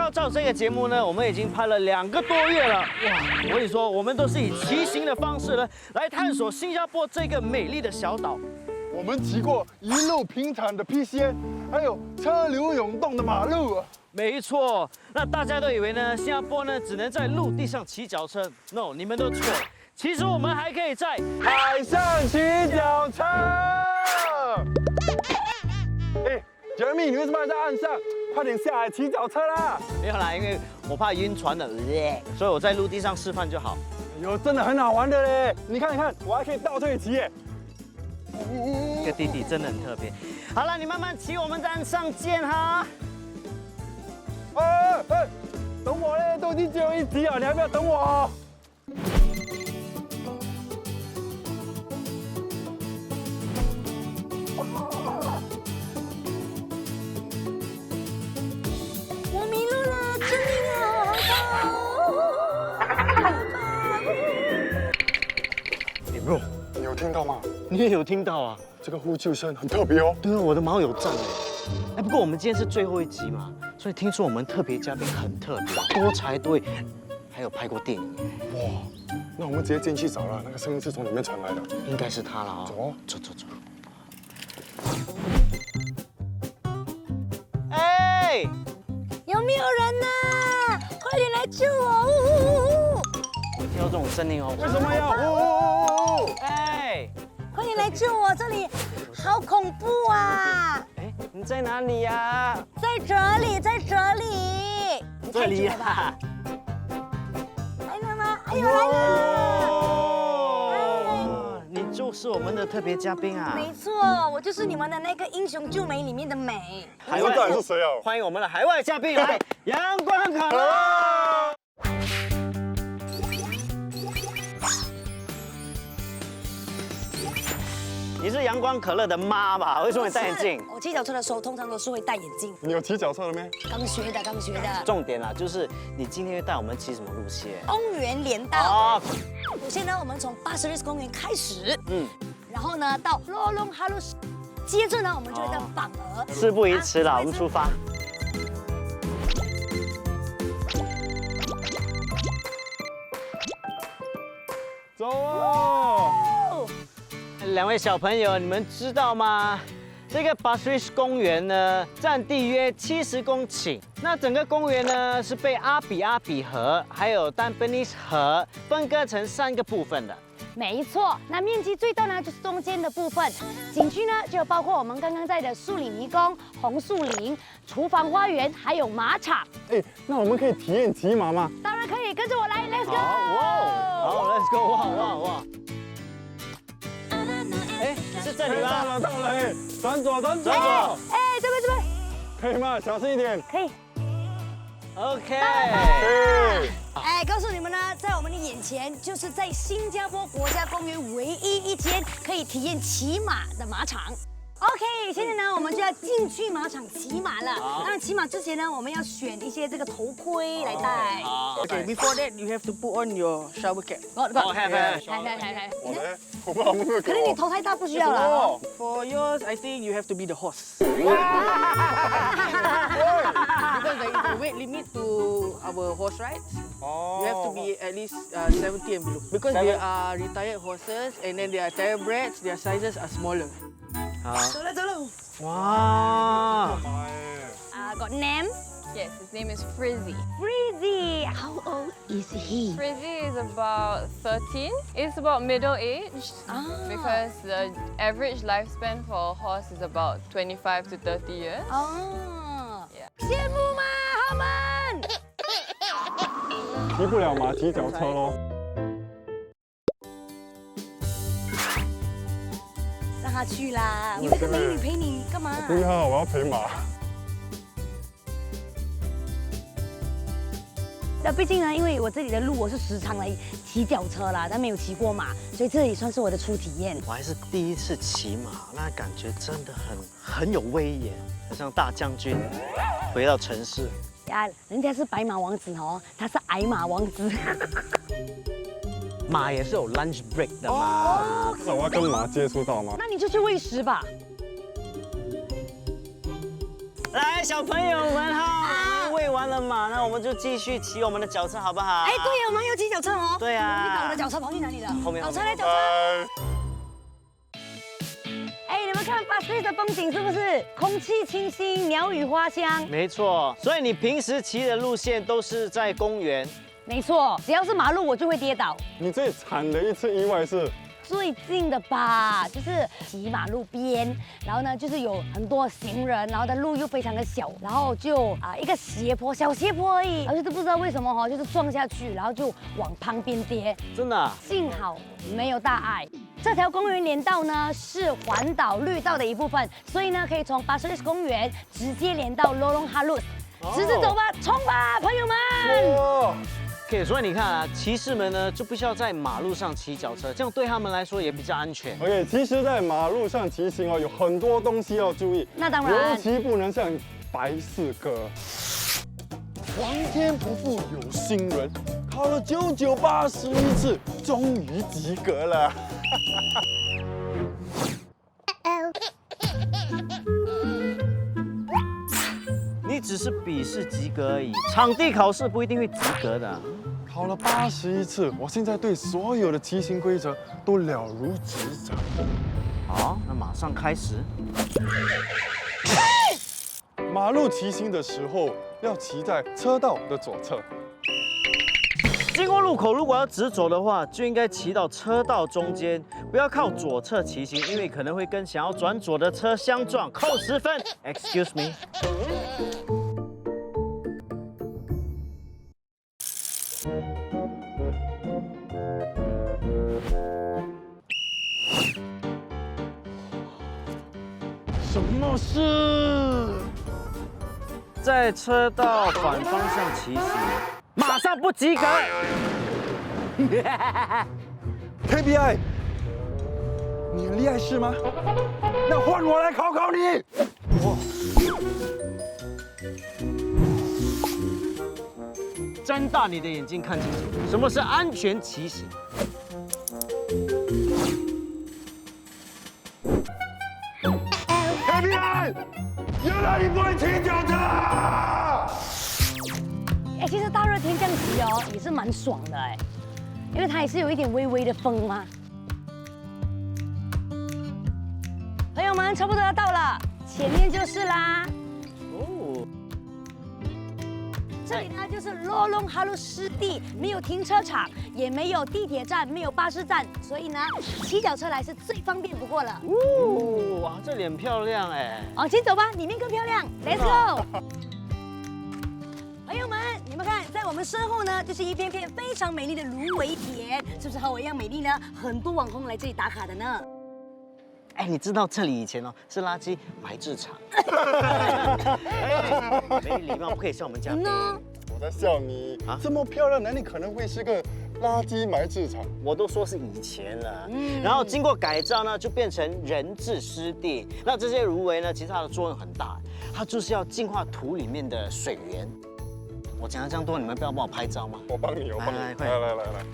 高照这个节目呢，我们已经拍了2个多月了。哇，我跟你说，我们都是以骑行的方式呢，来探索新加坡这个美丽的小岛。我们骑过一路平坦的 PCN， 还有车流涌动的马路啊。没错，那大家都以为呢，新加坡呢只能在陆地上骑脚车。No， 你们都错了。其实我们还可以在海上骑脚车。Jeremy， 你为什么还在岸上？快点下来骑脚车啦！没有啦，因为我怕晕船的，所以我在陆地上示范就好。哎呦，真的很好玩的嘞！你看，我还可以倒退骑耶。这个弟弟真的很特别。好了，你慢慢骑，我们在岸上见哈。等我嘞，都已经最后一集了，你还不要等我？我迷路了，救命啊！李bro，你有听到吗？你也有听到啊？这个呼救声很特别哦。对啊，我的毛有站哎。不过我们今天是最后一集嘛，所以听说我们特别嘉宾很特别，多才多艺，还有拍过电影。哇，那我们直接进去找了，那个声音是从里面传来的。应该是他了啊。走哦，走。哎，有没有人呐？快点来救我！我听到这种声音哦。为什么要？哎，快点来救我！这里好恐怖啊！哎，你在哪里呀？在这里，在这里。这里呀。来了吗？哎呦，来了！你就是我们的特别嘉宾啊！没错，我就是你们的那个英雄救美里面的美。海外到底是谁啊？欢迎我们的海外嘉宾来，阳光可乐。你是阳光可乐的妈吧？为什么你戴眼镜？我骑脚车的时候通常都是会戴眼镜。你有骑脚车了没？刚学的。重点啦，就是你今天会带我们骑什么路线？公园连道。啊，首先呢，我们从巴士日公园开始，然后呢到罗龙哈路，接着呢我们就会到榜鹅。事不宜迟了，我们出发。走啊！两位小朋友，你们知道吗？这个 Pasir 公园呢，占地约70公顷。那整个公园呢，是被阿比河还有Tampines河分割成3个部分的。没错，那面积最大呢就是中间的部分。景区呢就包括我们刚刚在的树里迷宫、红树林、厨房花园，还有马场。那我们可以体验骑马吗？当然可以，跟着我来 ，Let's go！ 好 ，Let's go！ 哇！哎，是这里吗？到了，转左。哎，这边，可以吗？小心一点。可以。 OK。哎，告诉你们呢，在我们的眼前，就是在新加坡国家公园唯一一间可以体验骑马的马场。OK， 现在呢，我们就要进去马场骑马了。当然，骑马之前呢，我们要选一些这个头盔来戴。Okay, before that, you have to put on your shower cap. 好，来。我嘞，我不知道会不会给我。可能你头太大，不需要了。 For yours, I think you have to be the horse. Because there is a weight limit to our horse rides. You have to be at least 70 and below. Because they are retired horses and then they are thoroughbreds, their sizes are smaller. 好，走了。哇， got name Yes, his name is Frizzy. Freezy. How old is he? Frizzy is about 13. It's about middle age because the average lifespan for a horse is about 25 to 30 years. 哦， Yeah. 羡慕吗，他们？骑不了马，骑脚车喽。让他去啦，有一个美女陪你干嘛？不要，我要陪马。那毕竟呢，因为我这里的路我是时常来骑脚车啦，但没有骑过马，所以这也算是我的初体验。我还是第一次骑马，那感觉真的很有威严，很像大将军回到城市。呀，人家是白马王子哦，他是矮马王子。马也是有 lunch break 的嘛。那我要跟马接触到吗？那你就去喂食吧。来，小朋友们哈，喂完了马，那我们就继续骑我们的脚车，好不好？哎，对呀，我们要骑脚车哦。对啊你把我的脚车跑去哪里了？后面脚车来，脚车。哎，你们看巴斯的风景是不是空气清新，鸟语花香？没错，所以你平时骑的路线都是在公园。没错，只要是马路我就会跌倒。你最惨的一次意外是？最近的吧，就是骑马路边，然后呢，就是有很多行人，然后的路又非常的小，然后就一个斜坡，小斜坡而已，然后就是不知道为什么哈，就是撞下去，然后就往旁边跌，真的啊？幸好没有大碍。这条公园连道呢是环岛绿道的一部分，所以呢可以从巴斯利斯公园直接连到罗龙哈鲁斯，直直走吧，冲吧，朋友们！哇！OK，所以你看啊，骑士们呢就必须要在马路上骑脚车，这样对他们来说也比较安全。 OK， 其实，在马路上骑行哦，有很多东西要注意。那当然尤其不能像白四哥。皇天不负有心人，考了991次，终于及格了。你只是笔试及格而已，场地考试不一定会及格的。考了81次，我现在对所有的骑行规则都了如指掌。好，那马上开始。马路骑行的时候，要骑在车道的左侧。经过路口，如果要直走的话，就应该骑到车道中间，不要靠左侧骑行，因为可能会跟想要转左的车相撞，扣10分。Excuse me。什么事？在车道反方向骑行，马上不及格。 KPI， 你很厉害是吗？那换我来考考你。睁大你的眼睛看清楚，什么是安全骑行？ KPI， 原来你不会骑脚车。哎，其实大热天这样骑哦，也是蛮爽的哎，因为它也是有一点微微的风嘛。朋友们，差不多要到了，前面就是啦。哦，这里呢就是罗龙哈鲁湿地，没有停车场，也没有地铁站，没有巴士站，所以呢，骑脚车来是最方便不过了。哦，哇，这里很漂亮哎。往前走吧，里面更漂亮。Let's go。朋友们，你们看，在我们身后呢，就是一片片非常美丽的芦苇田，是不是和我一样美丽呢？很多网红来这里打卡的呢。哎，你知道这里以前哦是垃圾埋置场。没礼貌，不可以像我们这样。呢？我在笑你啊这么漂亮，哪里可能会是个垃圾埋置场？我都说是以前了，然后经过改造呢，就变成人治湿地。那这些芦苇呢，其实它的作用很大，它就是要净化土里面的水源。我讲了这样多，你们不要帮我拍照吗？我帮你，我帮你，来快来。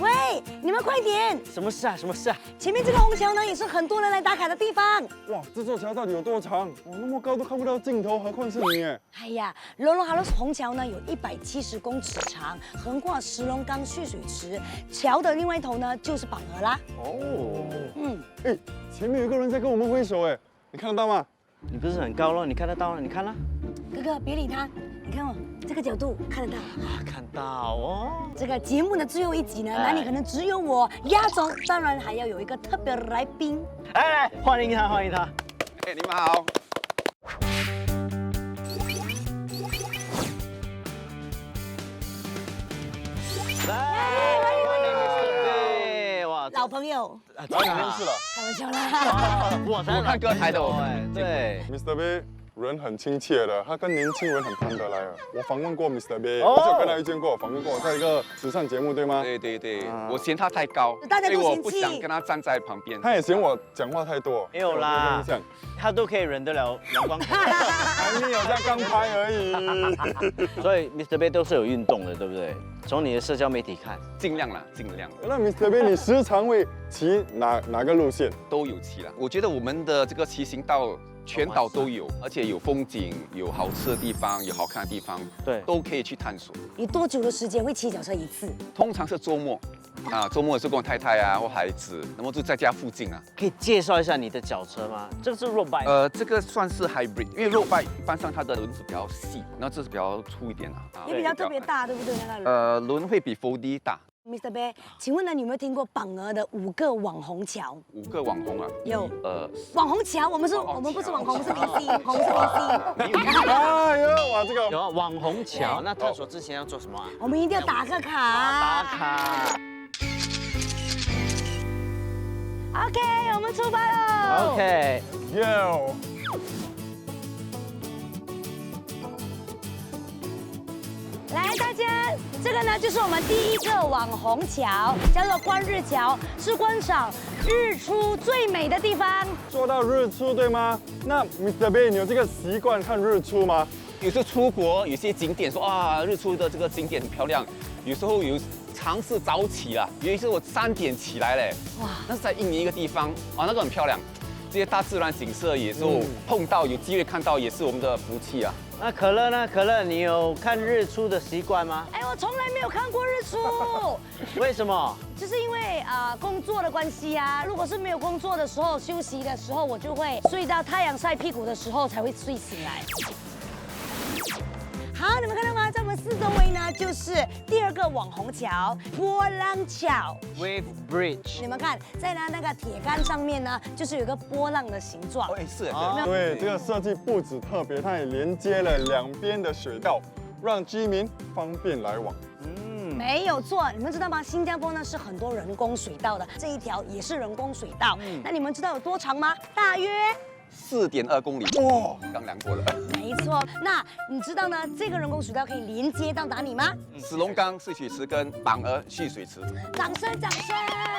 喂，你们快点！什么事啊？什么事啊？前面这个虹桥呢，也是很多人来打卡的地方。哇，这座桥到底有多长？哇，那么高都看不到尽头，何况是你耶？哎呀，罗龙哈鲁斯虹桥呢有170公尺长，横跨石龙岗蓄水池。桥的另外一头呢就是绑河啦。哦，哎，前面有一个人在跟我们挥手，哎，你看得到吗？你不是很高咯？你看得到了？你看了？哥哥别理他，你看哦，这个角度看得到。啊，看到哦。这个节目的最后一集呢，哪里可能只有我压轴？当然还要有一个特别的来宾。哎，欢迎他，欢迎他。哎，你们好。来，欢迎 Mr. B。哇，老朋友，早已认识了。开玩笑啦。我才我看歌台的我哎，对。 Mr. B，人很亲切的，他跟年轻人很谈得来的。我访问过 Mr. Bay， 哦我是有跟他遇见过，访问过，在一个时尚节目，对吗？对对对，我嫌他太高，大家都所以我嫌弃不想跟他站在旁边。他也嫌我讲话太多。没有啦这样，他都可以忍得了阳光。还没有在刚拍而已。所以 Mr. Bay 都是有运动的，对不对？从你的社交媒体看，尽量啦，尽量那 Mr. Bay， 你时常会骑哪个路线？都有骑啦。我觉得我们的这个骑行道全岛都有，而且有风景，有好吃的地方，有好看的地方，对都可以去探索。你多久的时间会骑脚车一次？通常是周末，周末也是跟我太太啊或孩子，那么就在家附近啊。可以介绍一下你的脚车吗？这个是 road bike，这个算是 hybrid， 因为 road bike 一般上它的轮子比较细，然后这是比较粗一点啊。也比较特别大，对不对？那个轮会比 4D 大。 Mr. Bay， 请问呢，你有没有听过榜鹅的5个网红桥？ 5个网红啊，有呃，网红桥，我们不是网红，是明星，红是明星。哎呦，哇，这个有网红桥。那探索之前要做什么啊？我们一定要打个卡。打卡。 OK， 我们出发喽。 OK， 哟，来，大家，这个呢就是我们第一个网红桥，叫做观日桥，是观赏日出最美的地方。说到日出对吗？那 Mr. Bay， 你有这个习惯看日出吗？有时候出国有些景点说啊，日出的这个景点很漂亮，有时候有尝试早起啦，有一次我3点起来嘞，哇，那是在印尼一个地方，啊，那个很漂亮，这些大自然景色也是碰到有机会看到，也是我们的福气啊。那可乐呢？可乐，你有看日出的习惯吗？哎，我从来没有看过日出，为什么？就是因为工作的关系啊。如果是没有工作的时候，休息的时候，我就会睡到太阳晒屁股的时候才会睡醒来。好，你们看到吗？在我们四周围呢，就是第2个网红桥——波浪桥 Wave Bridge。你们看，在那个铁杆上面呢，就是有一个波浪的形状。哦，是，对，这个设计不止特别，它也连接了2边的水道，让居民方便来往。没有错，你们知道吗？新加坡呢是很多人工水道的，这一条也是人工水道。那你们知道有多长吗？大约4.2公里，哇，刚量过了。没错。那你知道呢？这个人工水道可以连接到哪里吗？石龙岗蓄水池跟榜鹅蓄水池。掌声，掌声！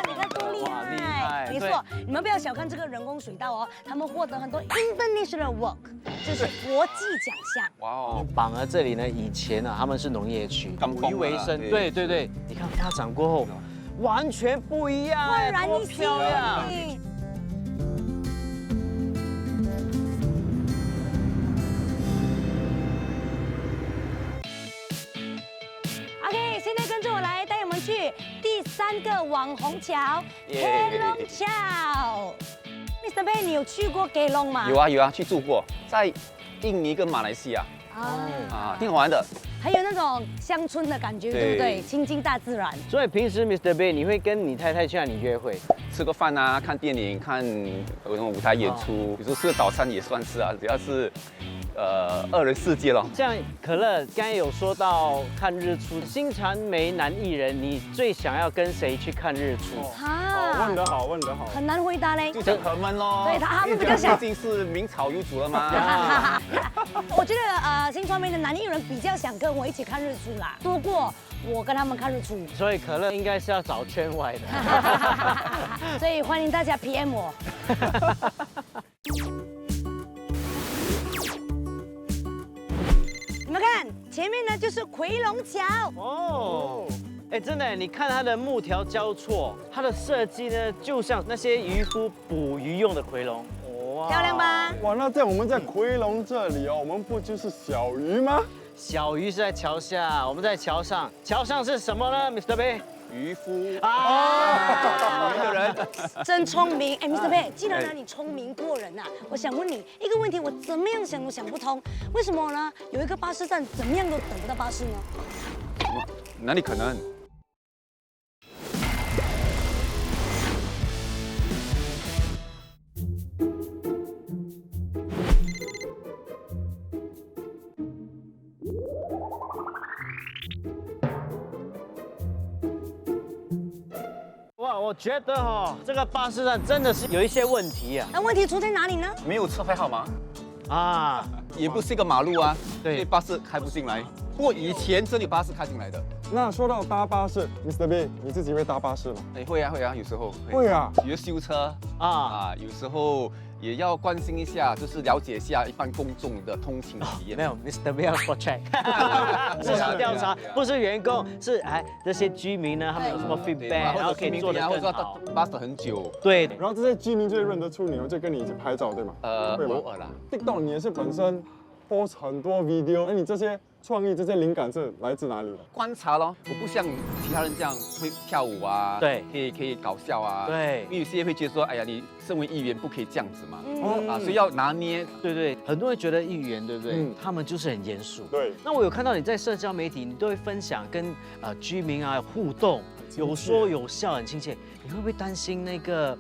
你看多厉哇厉害！害没错，你们不要小看这个人工水道哦，他们获得很多 international work， 就是国际奖项。哇哦，榜鹅这里呢，以前呢他们是农业区，刚捕鱼为生。对对对对，你看发展过后，完全不一样，焕然多一新漂亮。。OK， 现在跟着我来，带我们去第3个网红桥——耶 Kelong 桥。Mr. Bay， 你有去过 Kelong 吗？有啊，去住过，在印尼跟马来西亚啊，挺好玩的。还有那种乡村的感觉，对不对？亲近大自然。所以平时 Mr. Bay， 你会跟你太太去哪里约会？吃个饭啊，看电影，看那种舞台演出，有时候吃个早餐也算是啊，只要是2人世界咯。像可乐刚才有说到看日出，新传媒男艺人，你最想要跟谁去看日出？好，问得好，问得好。很难回答嘞。就讲他们咯，对他们比较想毕竟是明朝有主了嘛。我觉得新传媒的男艺人比较想跟我一起看日出啦，多过我跟他们看日出。所以可乐应该是要找圈外的。所以欢迎大家 PM 我。你们看，前面呢就是回龙桥。哦，哎，真的，你看它的木条交错，它的设计呢，就像那些渔夫捕鱼用的回龙。哇，漂亮吧？哇，那在我们在奎龙这里哦，我们不就是小鱼吗？小鱼是在桥下，我们在桥上。桥上是什么呢，Mr. Bay？渔夫啊，一个人。真聪明！哎，Mr. Bay，既然你聪明过人呐，我想问你一个问题，我怎么样想都想不通，为什么呢？有一个巴士站，怎么样都等不到巴士呢？哪里可能？哇，我觉得哈，这个巴士站真的是有一些问题啊。那问题出在哪里呢？没有车牌号码。啊，也不是一个马路啊，对所以巴士开不进来。不过以前这里巴士开进来的，那说到搭巴士，Mr. B， 你自己会搭巴士吗？哎，会啊，有时候会啊。比如修车啊，有时候也要关心一下，就是了解一下一般公众的通勤体验。没有，Mr. B 要 spot check， 市场调查，不是员工，是这些居民呢，他们有什么 feedback， 然后可以做得更好。巴士很久，对，然后这些居民就会认得出你，就跟你一起拍照，对吗？会吗偶尔啦。 TikTok 你也是本身 post 很多 video， 那你这些创意、这些灵感是来自哪里的？观察咯，我不像其他人这样会跳舞啊，对，可以搞笑啊，对，因为有些会觉得说，哎呀，你身为议员不可以这样子嘛，嗯所以要拿捏。对，很多人觉得议员对不对？他们就是很严肃。对。那我有看到你在社交媒体，你都会分享跟居民啊互动，有说有笑，很亲切。你会不会担心那个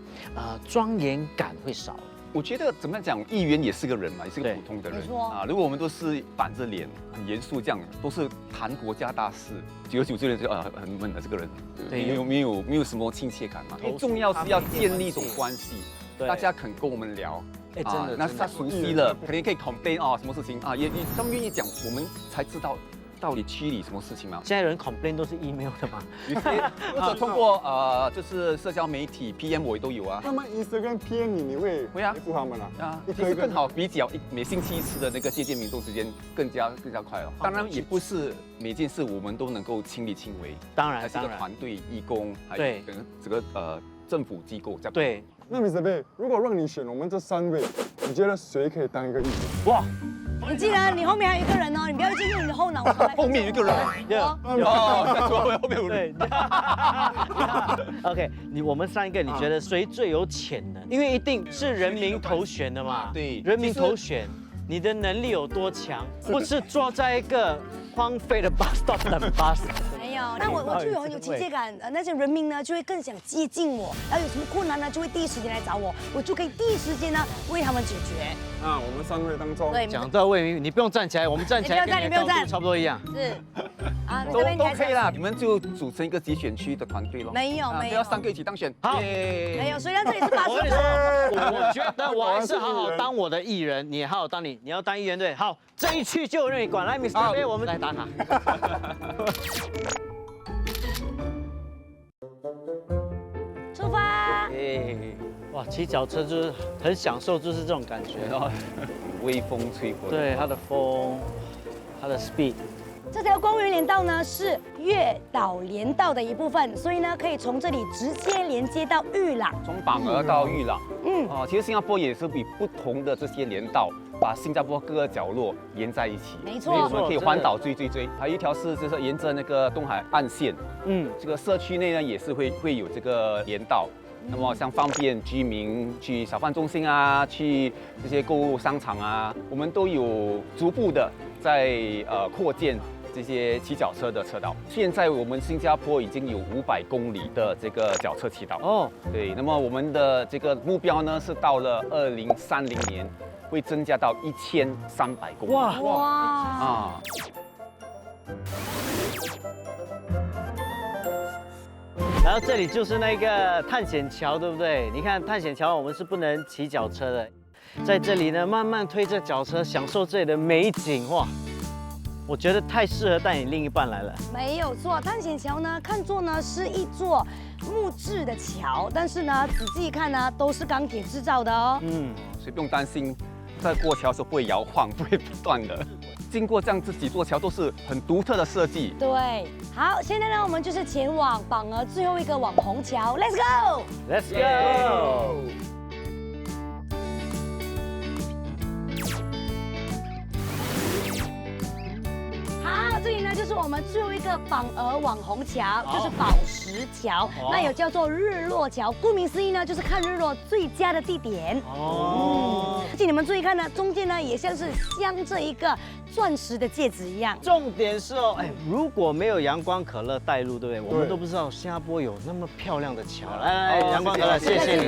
庄严感会少？我觉得怎么讲，议员也是个人嘛，也是个普通的人没错啊。如果我们都是板着脸、很严肃这样，都是谈国家大事，久而久之就很闷的这个人，对没有什么亲切感嘛。最重要是要建立一种关系，大家肯跟我们聊。哎，真的，那他熟悉了，肯定可以 complain 哦，什么事情啊，也他们愿意讲，我们才知道到底区里什么事情嘛。现在有人 complain 都是 email 的嘛？有些或者通过就是社交媒体 PM 我也都有啊。那么 Instagram PM 你会会啊回复他们啊？啊，一个一个其实更好，比较每星期一次的那个接见民众之间更加快了。当然也不是每件事我们都能够亲力亲为，当然，还是个团队、义工，还有对整个政府机构这样。对。那 Mr. B， 如果让你选我们这3位，你觉得谁可以当一个议员？哇，你记得你后面还有一个人哦，你不要进入你的后脑勺。后面有一个人，后面有人。对。OK， 我们3个，你觉得谁最有潜能？因为一定是人民投选的嘛。对，人民投选，你的能力有多强？不是坐在一个荒废的 bus stop 等 bus。没有，那我就有很有亲切感，那些人民呢就会更想接近我，然后有什么困难呢就会第一时间来找我，我就可以第一时间呢为他们解决。那我们3位当中，对，讲到魏明，你不用站起来，我们站起来，你不用站差不多一样。是，啊，都可以啦，你们就组成一个集选区的团队咯。没有，不要3个一起当选。好，没有，所以这里是80我跟你个。说，我觉得我还是好好当我的艺人，你好好当你要当议员对。好，这一区就任你管。来 ，Mr. B， 我们来打卡。出发！哇，骑脚车就是很享受，就是这种感觉。然后微风吹过来。对，它的风，它的 speed。这条公园连道呢是月岛连道的一部分，所以呢可以从这里直接连接到玉朗。从榜鹅到玉朗，其实新加坡也是比不同的这些连道，把新加坡各个角落连在一起。没错，我们可以环岛追。还有一条是就是沿着那个东海岸线，这个社区内呢也是会有这个连道。那么像方便居民去小贩中心啊，去这些购物商场啊，我们都有逐步的在扩建这些骑脚车的车道。现在我们新加坡已经有500公里的这个脚车骑道。哦，对，那么我们的这个目标呢是到了2030年会增加到1300公里。哇！啊！然后这里就是那个探险桥，对不对？你看探险桥，我们是不能骑脚车的，在这里呢，慢慢推着脚车，享受这里的美景。哇，我觉得太适合带你另一半来了。没有错，探险桥呢，看作呢是一座木质的桥，但是呢，仔细一看呢，都是钢铁制造的哦。所以不用担心，在过桥的时候不会摇晃，不会断的。经过这样这几座桥都是很独特的设计。对，好，现在呢，我们就是前往榜鹅最后一个网红桥 ，Let's go！Let's go！好，这里呢就是我们最后一个榜鹅网红桥，就是宝石桥，那有叫做日落桥，顾名思义呢，就是看日落最佳的地点。而且你们注意看呢，中间呢也像是镶着一个钻石的戒指一样。重点是哦，如果没有阳光可乐带路，对不对？我们都不知道新加坡有那么漂亮的桥。来，阳光可乐，谢谢你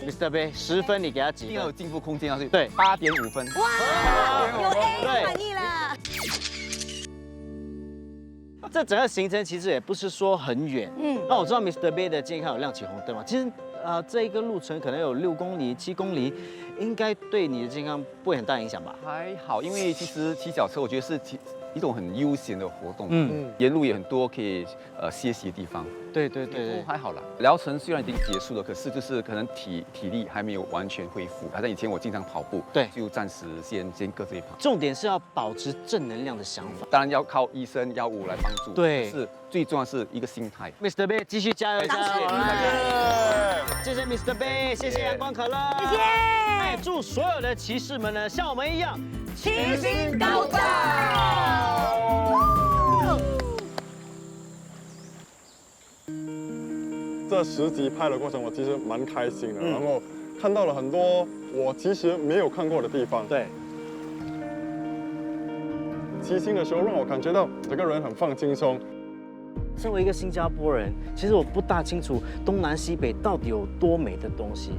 ，Mr. B， 10分你给他几分？一定要有进步空间啊！对，8.5分。哇，有 A 满意了。这整个行程其实也不是说很远，那我知道 Mr. B 的健康有亮起红灯嘛，其实这一个路程可能有6公里、7公里，应该对你的健康不会很大影响吧？还好，因为其实骑脚车我觉得是一种很悠闲的活动，嗯沿路也很多可以歇息的地方。对对对对，还好啦。疗程虽然已经结束了，可是就是可能体力还没有完全恢复。好像以前我经常跑步，对就暂时先搁这一旁。重点是要保持正能量的想法。当然要靠医生药物来帮助，对是最重要是一个心态。 Mr. Bay 继续加油加油！来谢谢 Mr. Bay， 谢谢阳光可乐，谢谢。哎，祝所有的骑士们呢，像我们一样齐心高照。这10集拍的过程，我其实蛮开心的，然后看到了很多我其实没有看过的地方。对，骑行的时候让我感觉到整个人很放轻松。身为一个新加坡人，其实我不大清楚东南西北到底有多美的东西。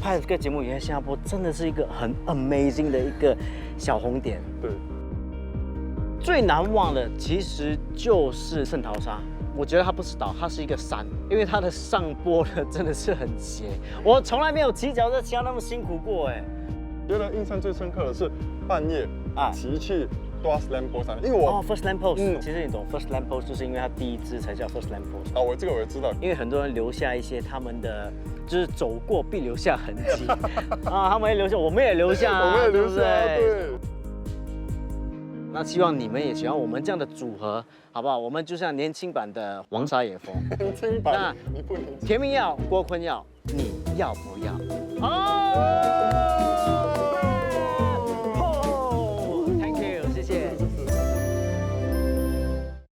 拍这个节目以后，新加坡真的是一个很 amazing 的一个小红点。对，最难忘的其实就是圣淘沙。我觉得它不是岛，它是一个山，因为它的上坡呢真的是很斜。我从来没有骑脚车骑到那么辛苦过哎。觉得印象最深刻的是半夜啊骑去 Tuas Lampu 山，因为我First Lamp Post，嗯其实你懂 First Lamp Post 就是因为它第一支才叫 First Lamp Post。我这个我也知道，因为很多人留下一些他们的，就是走过必留下痕迹啊，他们也留下，我们也留下啊，我们也留下，对不对。对。那希望你们也喜欢我们这样的组合，好不好？我们就像年轻版的黄沙野风，年轻版，你不年轻。田明耀、郭坤耀，你要不要？哦。